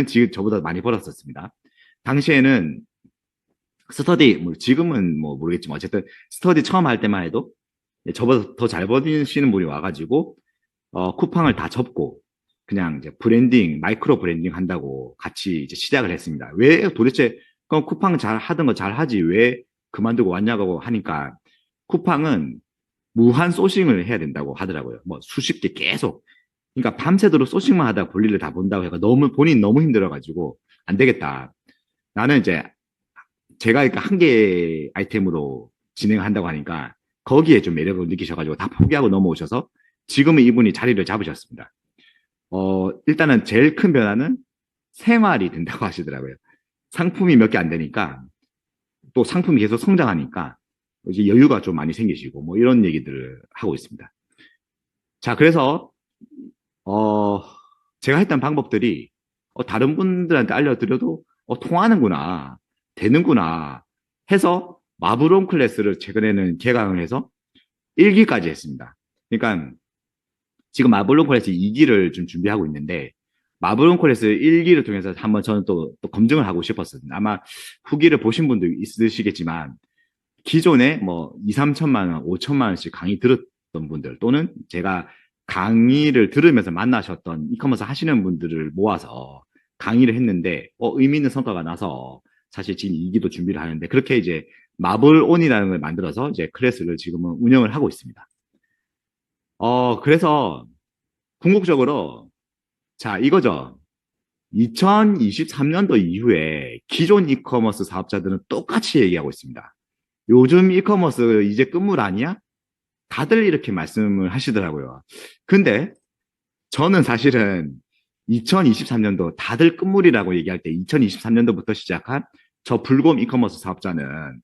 지금 저보다 많이 벌었었습니다. 당시에는 스터디, 뭐 지금은 뭐 모르겠지만 어쨌든 스터디 처음 할 때만 해도 저보다 더 잘 버시는 분이 와가지고 쿠팡을 다 접고 그냥 이제 브랜딩, 마이크로 브랜딩 한다고 같이 이제 시작을 했습니다. 왜 도대체 그럼 쿠팡 잘 하던 거 잘 하지 왜 그만두고 왔냐고 하니까 쿠팡은 무한 소싱을 해야 된다고 하더라고요. 뭐 수십 개 계속. 그러니까 밤새도록 소싱만 하다가 볼일을 다 본다고 해가 본인 너무 힘들어가지고 안 되겠다. 나는 이제 제가 그러니까 한 개 아이템으로 진행한다고 하니까 거기에 좀 매력을 느끼셔가지고 다 포기하고 넘어오셔서 지금은 이분이 자리를 잡으셨습니다. 일단은 제일 큰 변화는 생활이 된다고 하시더라고요. 상품이 몇 개 안 되니까 또 상품이 계속 성장하니까 이제 여유가 좀 많이 생기시고 뭐 이런 얘기들을 하고 있습니다. 자, 그래서 어, 제가 했던 방법들이 다른 분들한테 알려드려도 통하는구나, 되는구나 해서 마블온 클래스를 최근에는 개강을 해서 1기까지 했습니다. 그러니까 지금 마블온 클래스 2기를 좀 준비하고 있는데 마블온 클래스 1기를 통해서 한번 저는 또 검증을 하고 싶었어요. 아마 후기를 보신 분도 있으시겠지만 기존에 뭐 2, 3천만 원, 5천만 원씩 강의 들었던 분들 또는 제가 강의를 들으면서 만나셨던 이커머스 하시는 분들을 모아서 강의를 했는데 의미 있는 성과가 나서 사실 지금 2기도 준비를 하는데 그렇게 이제 마블온이라는 걸 만들어서 이제 클래스를 지금은 운영을 하고 있습니다. 그래서 궁극적으로 자 이거죠. 2023년도 이후에 기존 이커머스 사업자들은 똑같이 얘기하고 있습니다. 요즘 이커머스 이제 끝물 아니야? 다들 이렇게 말씀을 하시더라고요. 근데 저는 사실은 2023년도 다들 끝물이라고 얘기할 때 2023년도부터 시작한 저 불곰 이커머스 사업자는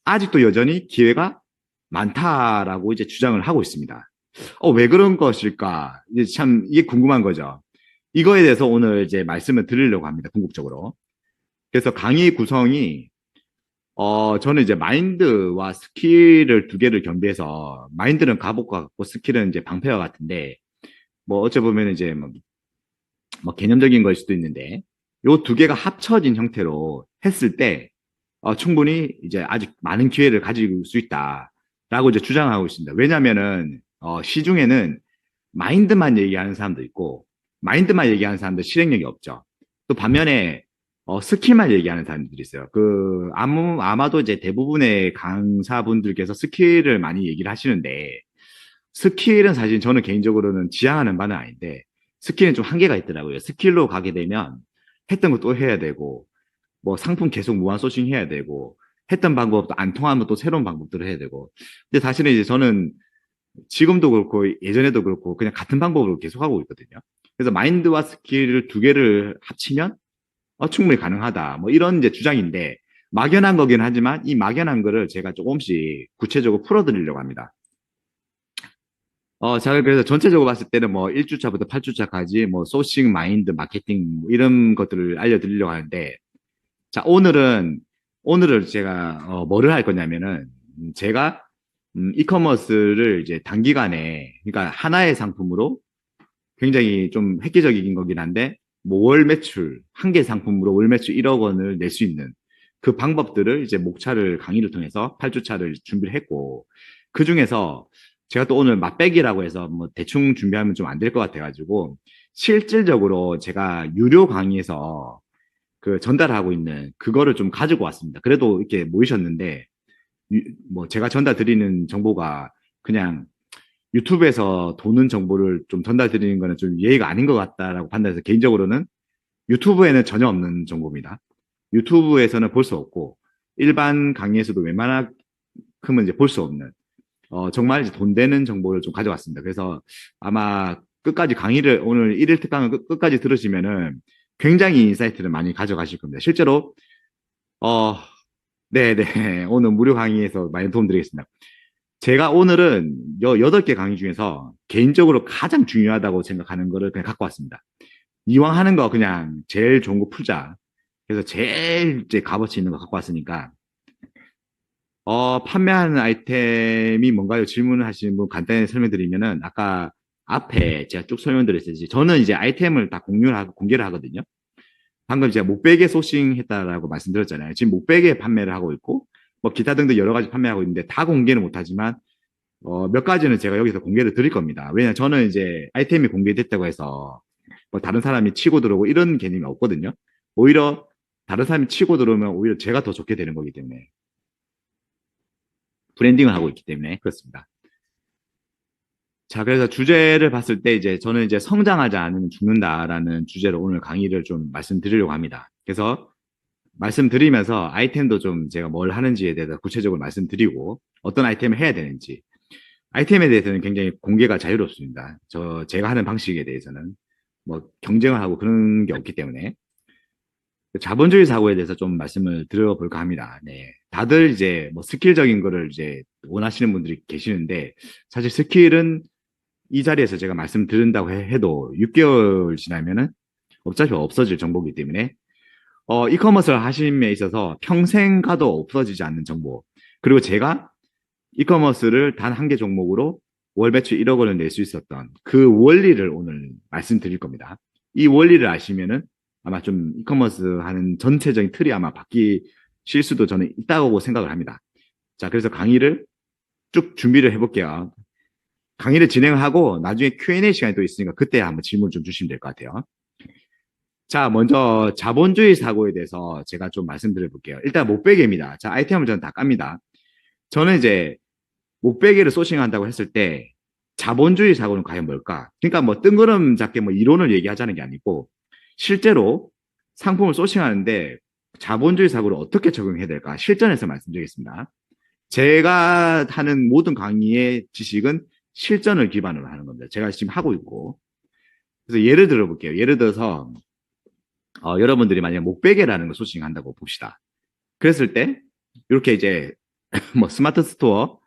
아직도 여전히 기회가 많다라고 이제 주장을 하고 있습니다. 왜 그런 것일까? 이제 참 이게 궁금한 거죠. 이거에 대해서 오늘 이제 말씀을 드리려고 합니다. 궁극적으로. 그래서 강의 구성이 저는 이제 마인드와 스킬을 두 개를 겸비해서 마인드는 갑옷과 같고 스킬은 이제 방패와 같은데 뭐 어찌 보면 이제 뭐 개념적인 걸 수도 있는데 요 두 개가 합쳐진 형태로 했을 때 충분히 이제 아직 많은 기회를 가질 수 있다라고 이제 주장하고 있습니다. 왜냐면은 시중에는 마인드만 얘기하는 사람도 있고 마인드만 얘기하는 사람도 실행력이 없죠. 또 반면에 스킬만 얘기하는 사람들이 있어요. 아마도 이제 대부분의 강사분들께서 스킬을 많이 얘기를 하시는데 스킬은 사실 저는 개인적으로는 지향하는 바는 아닌데 스킬은 좀 한계가 있더라고요. 스킬로 가게 되면 했던 거 또 해야 되고 뭐 상품 계속 무한 소싱 해야 되고 했던 방법도 안 통하면 또 새로운 방법들을 해야 되고 근데 사실은 이제 저는 지금도 그렇고 예전에도 그렇고 그냥 같은 방법으로 계속 하고 있거든요. 그래서 마인드와 스킬을 두 개를 합치면 충분히 가능하다. 뭐 이런 이제 주장인데 막연한 거긴 하지만 이 막연한 거를 제가 조금씩 구체적으로 풀어드리려고 합니다. 자, 그래서 전체적으로 봤을 때는 뭐 1주차부터 8주차까지 뭐 소싱, 마인드, 마케팅 뭐 이런 것들을 알려드리려고 하는데 자, 오늘은 제가 뭐를 할 거냐면은 제가 이커머스를 이제 단기간에 그러니까 하나의 상품으로 굉장히 좀 획기적인 거긴 한데 뭐 월 매출 한 개 상품으로 월 매출 1억 원을 낼 수 있는 그 방법들을 이제 목차를 강의를 통해서 8주차를 준비를 했고 그 중에서 제가 또 오늘 맛배기라고 해서 뭐 대충 준비하면 좀 안 될 것 같아가지고 실질적으로 제가 유료 강의에서 그 전달하고 있는 그거를 좀 가지고 왔습니다. 그래도 이렇게 모이셨는데 뭐 제가 전달 드리는 정보가 그냥 유튜브에서 도는 정보를 좀 전달 드리는 거는 좀 예의가 아닌 것 같다라고 판단해서 개인적으로는 유튜브에는 전혀 없는 정보입니다. 유튜브에서는 볼 수 없고 일반 강의에서도 웬만하면 이제 볼 수 없는 정말 이제 돈 되는 정보를 좀 가져왔습니다. 그래서 아마 끝까지 강의를 오늘 1일 특강을 끝까지 들으시면은 굉장히 인사이트를 많이 가져가실 겁니다. 실제로 어, 네네 오늘 무료 강의에서 많이 도움드리겠습니다. 제가 오늘은 8개 강의 중에서 개인적으로 가장 중요하다고 생각하는 거를 그냥 갖고 왔습니다. 이왕 하는 거 그냥 제일 좋은 거 풀자. 그래서 제일 이제 값어치 있는 거 갖고 왔으니까 판매하는 아이템이 뭔가요? 질문을 하시는 분 간단히 설명드리면은 아까 앞에 제가 쭉 설명드렸듯이 저는 이제 아이템을 다 공개를 하거든요. 방금 제가 목베개 소싱했다라고 말씀드렸잖아요. 지금 목베개 판매를 하고 있고, 뭐 기타 등등 여러 가지 판매하고 있는데 다 공개는 못하지만 몇 가지는 제가 여기서 공개를 드릴 겁니다. 왜냐면 저는 이제 아이템이 공개됐다고 해서 뭐 다른 사람이 치고 들어오고 이런 개념이 없거든요. 오히려 다른 사람이 치고 들어오면 오히려 제가 더 좋게 되는 거기 때문에 브랜딩을 하고 있기 때문에 그렇습니다. 자, 그래서 주제를 봤을 때 이제 저는 이제 성장하지 않으면 죽는다라는 주제로 오늘 강의를 좀 말씀드리려고 합니다. 그래서 말씀드리면서 아이템도 좀 제가 뭘 하는지에 대해서 구체적으로 말씀드리고 어떤 아이템을 해야 되는지 아이템에 대해서는 굉장히 공개가 자유롭습니다. 제가 하는 방식에 대해서는 뭐 경쟁을 하고 그런 게 없기 때문에 자본주의 사고에 대해서 좀 말씀을 드려볼까 합니다. 네. 다들 이제 뭐 스킬적인 거를 이제 원하시는 분들이 계시는데 사실 스킬은 이 자리에서 제가 말씀드린다고 해도 6개월 지나면은 어차피 없어질 정보이기 때문에 이커머스를 하심에 있어서 평생 가도 없어지지 않는 정보. 그리고 제가 이커머스를 단 한 개 종목으로 월 매출 1억 원을 낼 수 있었던 그 원리를 오늘 말씀드릴 겁니다. 이 원리를 아시면은 아마 좀 이커머스 하는 전체적인 틀이 아마 바뀌실 수도 저는 있다고 생각을 합니다. 자, 그래서 강의를 쭉 준비를 해볼게요. 강의를 진행하고 나중에 Q&A 시간이 또 있으니까 그때 한번 질문 좀 주시면 될 것 같아요. 자, 먼저 자본주의 사고에 대해서 제가 좀 말씀드려 볼게요. 일단 목베개입니다. 자, 아이템을 저는 다 깝니다. 저는 이제 목베개를 소싱한다고 했을 때 자본주의 사고는 과연 뭘까? 그러니까 뭐 뜬구름 잡게 뭐 이론을 얘기하자는 게 아니고 실제로 상품을 소싱하는데 자본주의 사고를 어떻게 적용해야 될까? 실전에서 말씀드리겠습니다. 제가 하는 모든 강의의 지식은 실전을 기반으로 하는 겁니다. 제가 지금 하고 있고. 그래서 예를 들어 볼게요. 예를 들어서 여러분들이 만약 목베개라는 걸 소싱한다고 봅시다. 그랬을 때 이렇게 이제 뭐 스마트 스토어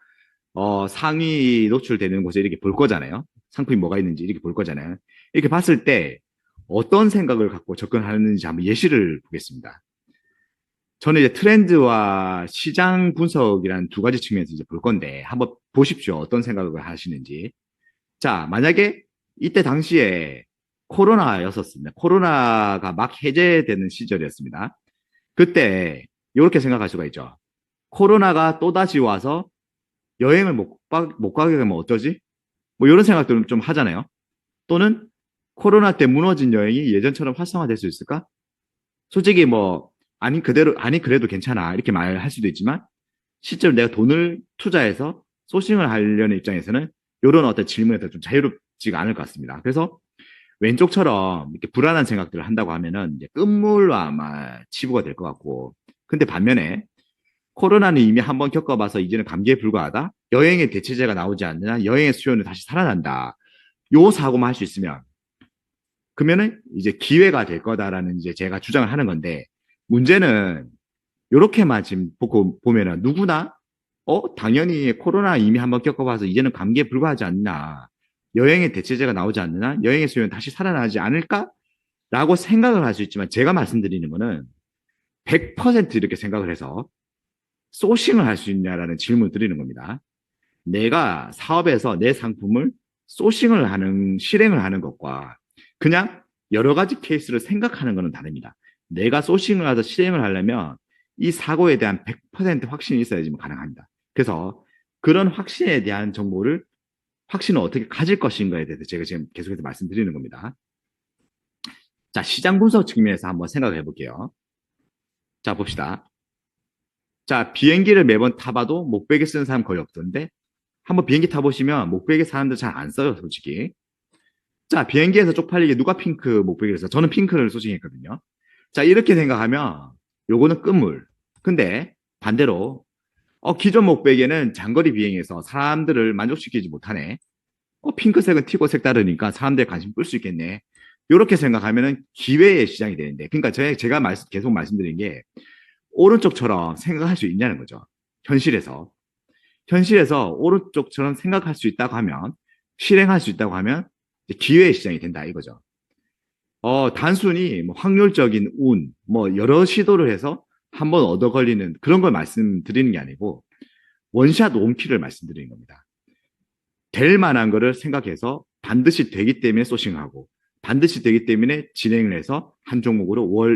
상위 노출되는 곳에 이렇게 볼 거잖아요. 상품이 뭐가 있는지 이렇게 볼 거잖아요. 이렇게 봤을 때 어떤 생각을 갖고 접근하는지 한번 예시를 보겠습니다. 저는 이제 트렌드와 시장 분석이라는 두 가지 측면에서 이제 볼 건데 한번 보십시오. 어떤 생각을 하시는지. 자, 만약에 이때 당시에 코로나였었습니다. 코로나가 막 해제되는 시절이었습니다. 그때 이렇게 생각할 수가 있죠. 코로나가 또다시 와서 여행을 못 가게 되면 어쩌지? 뭐 이런 생각들을 좀 하잖아요. 또는 코로나 때 무너진 여행이 예전처럼 활성화될 수 있을까? 솔직히 뭐 아니 그래도 괜찮아 이렇게 말할 수도 있지만 실제로 내가 돈을 투자해서 소싱을 하려는 입장에서는 이런 어떤 질문에서 좀 자유롭지가 않을 것 같습니다. 그래서 왼쪽처럼 이렇게 불안한 생각들을 한다고 하면은 이제 끝물로 아마 치부가 될 것 같고 근데 반면에 코로나는 이미 한번 겪어봐서 이제는 감기에 불과하다. 여행의 대체제가 나오지 않느냐. 여행의 수요는 다시 살아난다. 요 사고만 할 수 있으면 그러면은 이제 기회가 될 거다라는 이제 제가 주장을 하는 건데 문제는 요렇게만 지금 보고 보면은 누구나 당연히 코로나 이미 한번 겪어봐서 이제는 감기에 불과하지 않나. 여행의 대체제가 나오지 않느냐. 여행의 수요는 다시 살아나지 않을까? 라고 생각을 할 수 있지만 제가 말씀드리는 거는 100% 이렇게 생각을 해서 소싱을 할 수 있냐라는 질문을 드리는 겁니다. 내가 사업에서 내 상품을 소싱을 하는, 실행을 하는 것과 그냥 여러 가지 케이스를 생각하는 것은 다릅니다. 내가 소싱을 해서 실행을 하려면 이 사고에 대한 100% 확신이 있어야지만 가능합니다. 그래서 그런 확신에 대한 정보를 확신을 어떻게 가질 것인가에 대해서 제가 지금 계속해서 말씀드리는 겁니다. 자, 시장 분석 측면에서 한번 생각해 볼게요. 자, 봅시다. 자, 비행기를 매번 타봐도 목베개 쓰는 사람 거의 없던데 한번 비행기 타보시면 목베개 사람들 잘 안 써요, 솔직히. 자, 비행기에서 쪽팔리게 누가 핑크 목베개를 써? 저는 핑크를 소싱했거든요. 자, 이렇게 생각하면 요거는 끝물. 근데 반대로 기존 목베개는 장거리 비행에서 사람들을 만족시키지 못하네. 핑크색은 튀고 색다르니까 사람들의 관심 끌 수 있겠네. 이렇게 생각하면은 기회의 시장이 되는데, 그러니까 제가 계속 말씀드린 게 오른쪽처럼 생각할 수 있냐는 거죠. 현실에서. 현실에서 오른쪽처럼 생각할 수 있다고 하면, 실행할 수 있다고 하면 기회의 시장이 된다 이거죠. 단순히 뭐 확률적인 운, 뭐 여러 시도를 해서 한번 얻어 걸리는 그런 걸 말씀드리는 게 아니고 원샷 원킬을 말씀드리는 겁니다. 될 만한 거를 생각해서 반드시 되기 때문에 소싱하고 반드시 되기 때문에 진행을 해서 한 종목으로 월